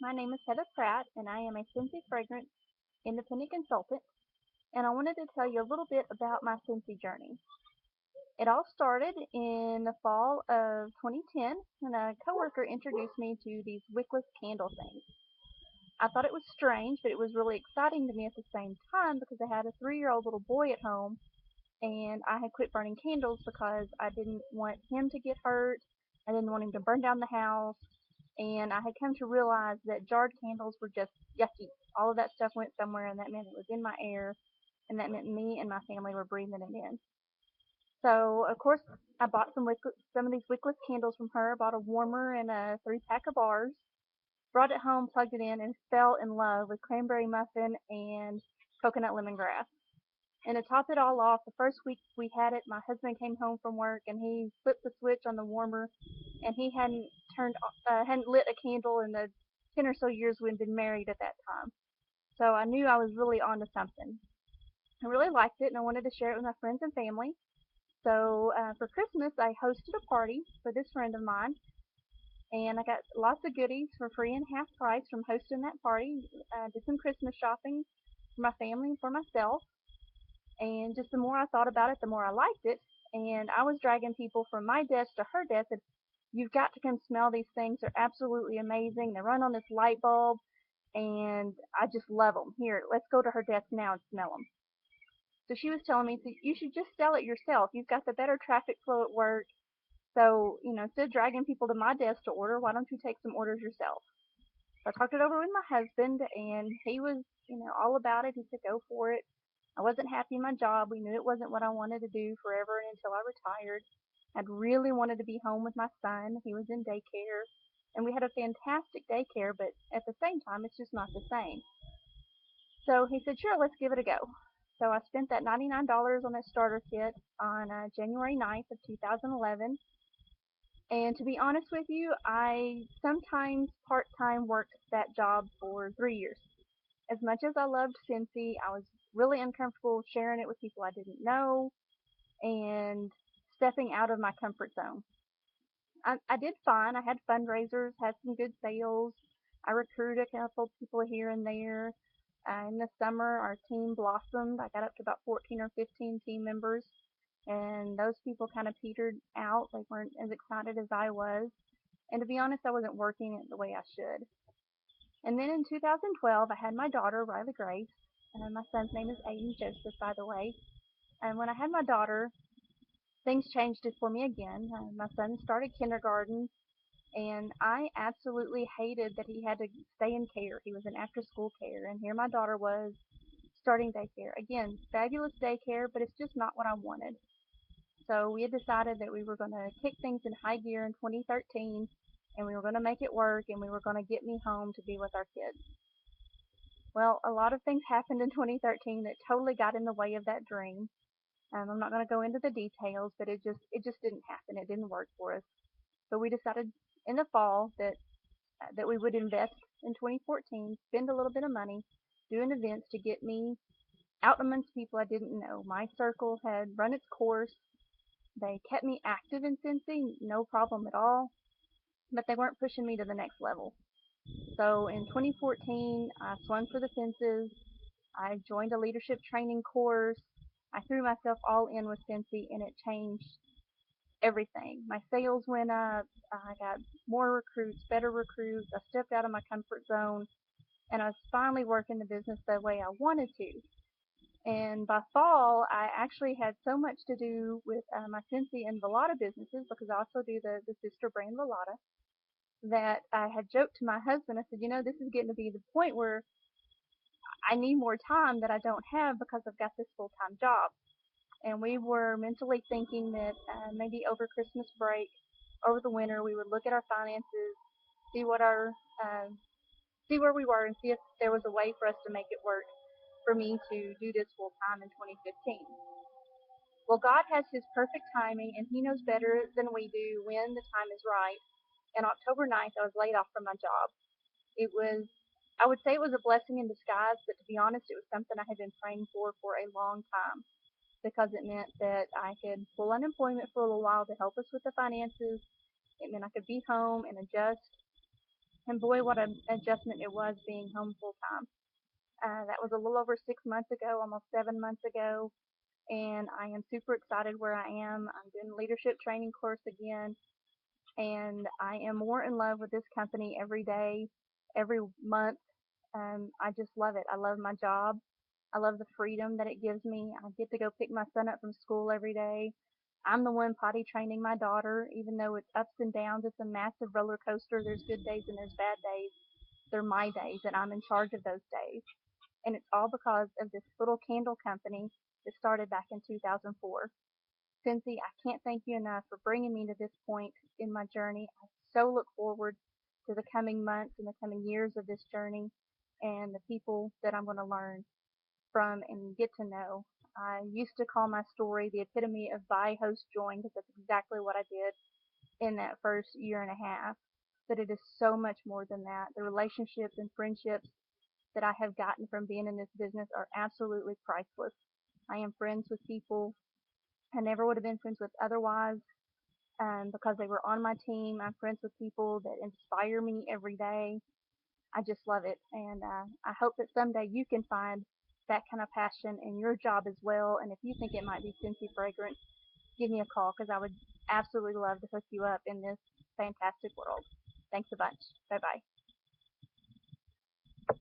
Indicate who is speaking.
Speaker 1: My name is Heather Pratt, and I am a Scentsy Fragrance independent consultant. And I wanted to tell you a little bit about my Scentsy journey. It all started in the fall of 2010 when a coworker introduced me to these wickless candle things. I thought it was strange, but it was really exciting to me at the same time because I had a 3-year-old little boy at home, and I had quit burning candles because I didn't want him to get hurt. I didn't want him to burn down the house, and I had come to realize that jarred candles were just yucky. All of that stuff went somewhere, and that meant it was in my air, and that meant me and my family were breathing it in. So, of course, I bought some of these wickless candles from her. Bought a warmer and a 3-pack of ours. Brought it home, plugged it in, and fell in love with cranberry muffin and coconut lemongrass. And to top it all off, the first week we had it, my husband came home from work and he flipped the switch on the warmer, and he hadn't lit a candle in the 10 or so years we'd been married at that time. So I knew I was really onto something. I really liked it, and I wanted to share it with my friends and family. So for Christmas, I hosted a party for this friend of mine, and I got lots of goodies for free and half price from hosting that party. Did some Christmas shopping for my family and for myself. And just the more I thought about it, the more I liked it. And I was dragging people from my desk to her desk. And you've got to come smell these things. They're absolutely amazing. They run on this light bulb, and I just love them. Here, let's go to her desk now and smell them. So she was telling me, so you should just sell it yourself. You've got the better traffic flow at work. So, instead of dragging people to my desk to order, why don't you take some orders yourself? So I talked it over with my husband, and he was, all about it. He said, go for it. I wasn't happy in my job. We knew it wasn't what I wanted to do forever and until I retired. I'd really wanted to be home with my son. He was in daycare, and we had a fantastic daycare, but at the same time, it's just not the same. So he said, sure, let's give it a go. So I spent that $99 on that starter kit on January 9th of 2011. And to be honest with you, I sometimes part-time worked that job for 3 years. As much as I loved Scentsy, I was really uncomfortable sharing it with people I didn't know and stepping out of my comfort zone. I did fine. I had fundraisers, had some good sales. I recruited a couple of people here and there. In the summer, our team blossomed. I got up to about 14 or 15 team members, and those people kind of petered out. They weren't as excited as I was. And to be honest, I wasn't working it the way I should. And then in 2012, I had my daughter, Riley Grace, and my son's name is Aiden Joseph, by the way. And when I had my daughter, things changed it for me again. My son started kindergarten, and I absolutely hated that he had to stay in care. He was in after school care, and here my daughter was starting daycare. Again, fabulous daycare, but it's just not what I wanted. So we had decided that we were going to kick things in high gear in 2013, and we were going to make it work, and we were going to get me home to be with our kids. Well, a lot of things happened in 2013 that totally got in the way of that dream. I'm not going to go into the details, but it just didn't happen. It didn't work for us. So we decided in the fall that we would invest in 2014, spend a little bit of money, doing events to get me out amongst people I didn't know. My circle had run its course. They kept me active in Scentsy, no problem at all, but they weren't pushing me to the next level. So in 2014, I swung for the fences. I joined a leadership training course. I threw myself all in with Scentsy, and it changed everything. My sales went up. I got more recruits, better recruits. I stepped out of my comfort zone, and I was finally working the business the way I wanted to. And by fall, I actually had so much to do with my Scentsy and Velata businesses, because I also do the sister brand Velata, that I had joked to my husband. I said, this is getting to be the point where I need more time that I don't have because I've got this full-time job. And we were mentally thinking that maybe over Christmas break, over the winter, we would look at our finances, see what our see where we were, and see if there was a way for us to make it work for me to do this full time in 2015. Well, God has His perfect timing, and He knows better than we do when the time is right. And October 9th, I was laid off from my job. It was, I would say it was a blessing in disguise, but to be honest, it was something I had been praying for a long time, because it meant that I could pull unemployment for a little while to help us with the finances. It meant I could be home and adjust. And boy, what an adjustment it was being home full time. That was a little over 6 months ago, almost 7 months ago, and I am super excited where I am. I'm doing leadership training course again, and I am more in love with this company every day, every month. I just love it. I love my job. I love the freedom that it gives me. I get to go pick my son up from school every day. I'm the one potty training my daughter, even though it's ups and downs. It's a massive roller coaster. There's good days and there's bad days. They're my days, and I'm in charge of those days. And it's all because of this little candle company that started back in 2004. Scentsy, I can't thank you enough for bringing me to this point in my journey. I so look forward to the coming months and the coming years of this journey and the people that I'm going to learn from and get to know. I used to call my story the epitome of buy, host, join because that's exactly what I did in that first year and a half. But it is so much more than that. The relationships and friendships that I have gotten from being in this business are absolutely priceless. I am friends with people I never would have been friends with otherwise because they were on my team. I'm friends with people that inspire me every day. I just love it. And I hope that someday you can find that kind of passion in your job as well. And if you think it might be Scentsy Fragrance, give me a call because I would absolutely love to hook you up in this fantastic world. Thanks a bunch. Bye bye.